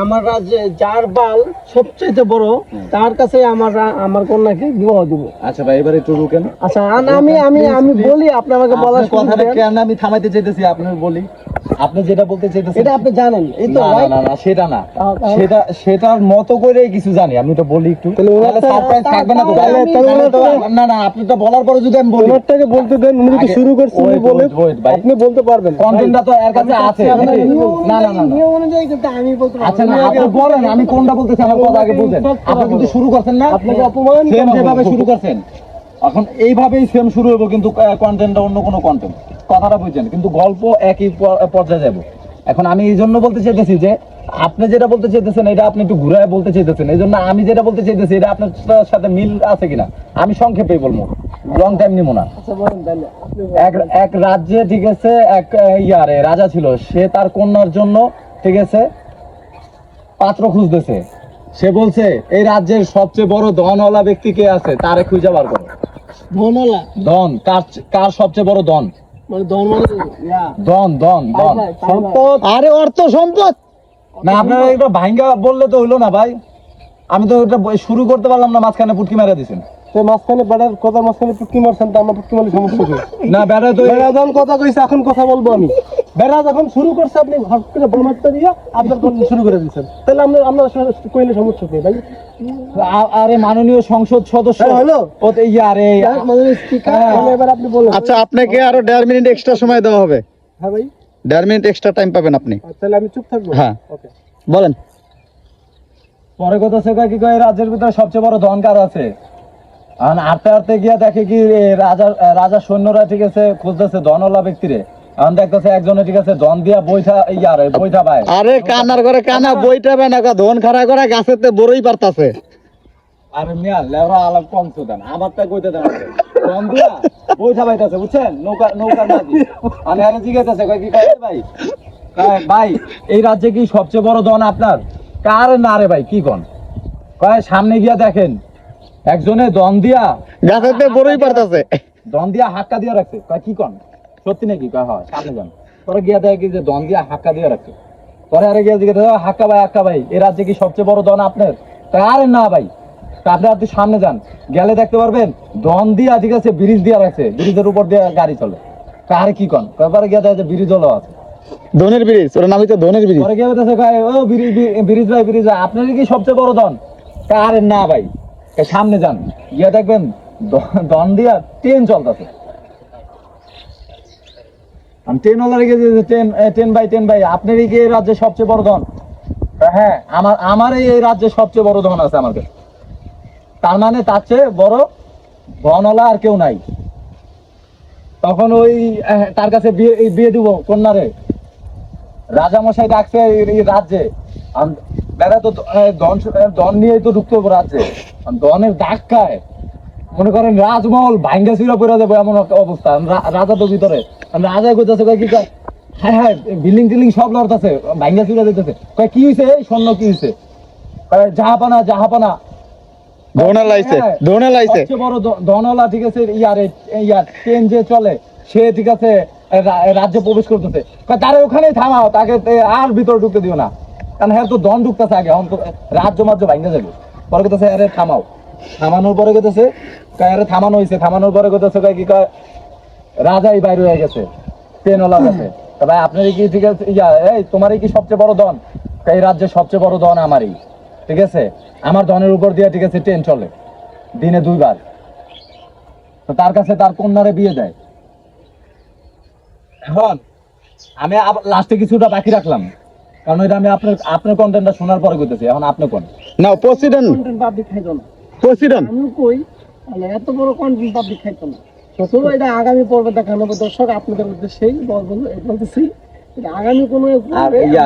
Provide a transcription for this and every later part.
আমার রাজ্যে যার বাল সবচেয়ে বড় তার কাছে আমার কন্যাকে বিবাহ দিব। আচ্ছা ভাই এবারে একটু রুকেন। আচ্ছা আমি বলি, আপনি আমাকে বলার কথাটা কেন আমি থামাইতে চাইতেছি, আপনি বলি আপনি যেটা বলতে চাইতেছেন এটা আপনি জানেন। এই তো না না সেটা না, সেটার মতো করে কিছু জানি। আমি তো বলি একটু, সারপ্রাইজ থাকবে না তো? না না আপনি তো বলার পরে যদি আমি বলি, ওনারটাকে বলতে দেন। উনি যদি শুরু করছেন বলে আপনি বলতে পারবেন। কন্টেন্টটা তো এর কাছে আছে। না না না নিয়ম অনুযায়ী কিন্তু আমি বলতে পারবো। আচ্ছা না আপনি বলেন, আমি কোনটা বলতেছি আমার কথা আগে বুঝেন। আপনি কিন্তু শুরু করছেন না, আপনাকে অপমান সেম যেভাবে শুরু করছেন এখন এইভাবেই সেম শুরু হবে, কিন্তু কন্টেন্টটা অন্য কোনো কন্টেন্ট। কথাটা বুঝছেন, কিন্তু গল্প একই পর্যায়ে যাব। এখন আমি এই জন্য বলতে চাইতেছি যে আপনি যেটা বলতে চাইতেছেন এটা আপনি একটু ঘুরায় বলতে চাইতেছেন, এই জন্য আমি যেটা বলতে চাইতেছি এটা আপনার সাথে মিল আছে কিনা আমি সংক্ষেপেই বলবো, লং টাইম নিব না। আচ্ছা বলেন তাহলে। এক রাজ্যে ঠিক আছে এক রাজা ছিল, সে তার কন্যার জন্য ঠিক আছে পাত্র খুঁজতেছে। সে বলছে এই রাজ্যের সবচেয়ে বড় ধনওয়ালা ব্যক্তি কে আছে তারে খুঁজে বার করো। ধনওয়ালা ধন কার সবচেয়ে বড় ধন? মানে ধন মানে ধন ধন ধন সম্পদ। আরে অর্থ সম্পদ না, আপনারা একটা ভাঙ্গা বললে তো হইলো না ভাই। আমি তো এটা শুরু করতে পারলাম না, মাঝখানে পুটকি মেরে দিছেন। মাঝখানে বেড়ার কথা, মাঝখানে পুটকি মারছেন তো আমরা পুটকি মারলে সমস্যা কি? না বেড়া তো বেড়া যখন কথা কইছে এখন কথা বলবো আমি। বেড়া যখন শুরু করছে আপনি হট করে বোমারটা দিয়ে আপনার কথা শুরু করে দিচ্ছেন, তাহলে আমরা কইলে সমস্যা কি ভাই? আরে মাননীয় সংসদ সদস্য হলো ওতে আরে মাননীয় স্পিকার, এবার আপনি বলেন। আচ্ছা আপনাকে আরো 1.5 মিনিট এক্সট্রা সময় দেওয়া হবে। হ্যাঁ ভাই, 1.5 মিনিট এক্সট্রা টাইম পাবেন আপনি। তাহলে আমি চুপ থাকবো? হ্যাঁ ওকে বলেন। পরে কথা সে কি কয় রাজ্যের ভিতরে সবচেয়ে বড় ধন কার আছে। আর হাঁটতে হাঁটতে গিয়া দেখে কি রাজার সৈন্যরা ঠিক আছে খুঁজতেছে ধনওয়ালা ব্যক্তিরে। এখন দেখতেছে একজনে ঠিক আছে ধন দিয়া বইটা পায়। আরে কানার করে কানা বইটা বেনা কা ধন খাড়া করে গাছেতে বড়ই পারতাছে। আরে মিয়া লেওরা আলাপ কম দেন, আমারটা কইতে দেন। ধন দিয়া বইটা পাইতাছে বুঝছেন, নৌকার মাঝি। আমি আরে জিজ্ঞাসাছে কয় কি কয় ভাই, ভাই এই রাজ্যে কি সবচেয়ে বড় ধন আপনার? কার না রে ভাই কি কোন? কয় সামনে গিয়া দেখেন একজনে ধন দিয়া গাছেতে বড়ই পারতাছে। ধন দিয়া হাক্কা দিয়া রাখছে। কয় কি কোন সত্যি নাকি? কয় হয় সামনে যান। পরে গিয়া দেখে যে ধন দিয়া হাক্কা দিয়া রাখছে। পরে আরে গিয়া জিজ্ঞাসা হাক্কা ভাই এই রাজ্যে কি সবচেয়ে বড় ধন আপনার? কয় আরে না ভাই। আপনি সামনে যান, গেলে দেখতে পারবেন ধন দিয়া ঠিক আছে ব্রিজ দিয়া রাখছে, ব্রিজের উপর দিয়ে গাড়ি চলে। কারে কি কোন? কয়বার গিয়া দেখে ব্রিজ হলো আছে, ধনের ব্রিজ, ওর নামই তো ধনের ব্রিজ। পরে গিয়ে বলতেছে ও ব্রিজ ভাই আপনার কি সবচেয়ে বড় ধন? আরে না ভাই। সামনে যান, গিয়া দেখবেন ধন দিয়া ট্রেন চলতেছে। ট্রেন ওলার গিয়ে ট্রেন ভাই আপনার কি এই রাজ্যে সবচেয়ে বড় ধন? হ্যাঁ আমার এই রাজ্যে সবচেয়ে বড় ধন আছে আমার কাছে। তার মানে তার চেয়ে বড় ধনওয়ালা আর কেউ নাই। তখন ওই তার কাছে বিয়ে দিব কন্যারে। রাজামশাই ডাকছে এই রাজ্যে, বেড়া তো ধন নিয়েই তো ঢুকতে হবে রাজ্যে। ধনের ধাক্কায় মনে করেন রাজমহল ভাঙ্গা ছিঁড়া পড়ে যাবে এমন একটা অবস্থা। রাজা তো ভিতরে, রাজাই কইতেছে কি কয় হ্যাঁ বিল্ডিং টিল্ডিং সব লড়তেছে, ভাঙ্গা ছিঁড়া দিতেছে। কয় কি হয়েছে স্বর্ণ কি হয়েছে? জাহাপানা ধনে লাইছে সবচেয়ে বড় ধনওয়ালা ঠিক আছে ট্রেন যে চলে সে ঠিক আছে রাজ্যে প্রবেশ করতেছে। তারে ওখানে থামাও, তাকে আর ভিতরে ঢুকতে দিও না, কারণ হ্যাঁ তো ধন ঢুকতেছে আগে, রাজ্য মাজ্য ভাঙ্গা যাবে। পরে কথা আরে থামাও, থামানোর পরে কথা আরে থামানো হয়েছে, থামানোর পরে কথা কি কয় রাজাই বাইরে হয়ে গেছে ট্রেনওয়ালা গেছে। ভাই আপনার কি ঠিক আছে এই তোমারই কি সবচেয়ে বড় ধন? এই রাজ্যের সবচেয়ে বড় ধন আমারই, ঠিক আছে আমার ধনের উপর দিয়ে ঠিক আছে ট্রেন চলে দিনে 2 বার। তো তার কাছে তার কন্যারে বিয়ে দেয়। এখন আমি লাস্টে কিছুটা বাকি রাখলাম, কারণ এটা আমি আপনার কন্টেন্টটা শোনার পরে কইতেছি। এখন আপনি কোন নাও প্রসিডেন্ট কন্টেন্ট পাবলিক খাইতো না। প্রসিডেন্ট আমি কই তাহলে এত বড় কন্টেন্ট পাবলিক খাইতো না। তো এটা আগামী পর্বে দেখানো হবে দর্শক আপনাদের উদ্দেশ্যেই বলতেছি। আগামী কোনো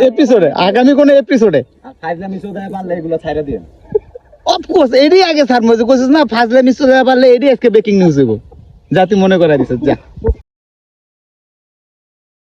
এপিসোডে, আগামী কোন এপিসোডে ফাইজলামি চোদায় পারলে এগুলো ছাইরা দিন। অফকোর্স এডি আগে স্যার মজা কইছিস না, ফাজলামি চলে পারলে এডি আজকে ব্রেকিং নিউজ হইব, জাতি মনে করাই দিছে। যা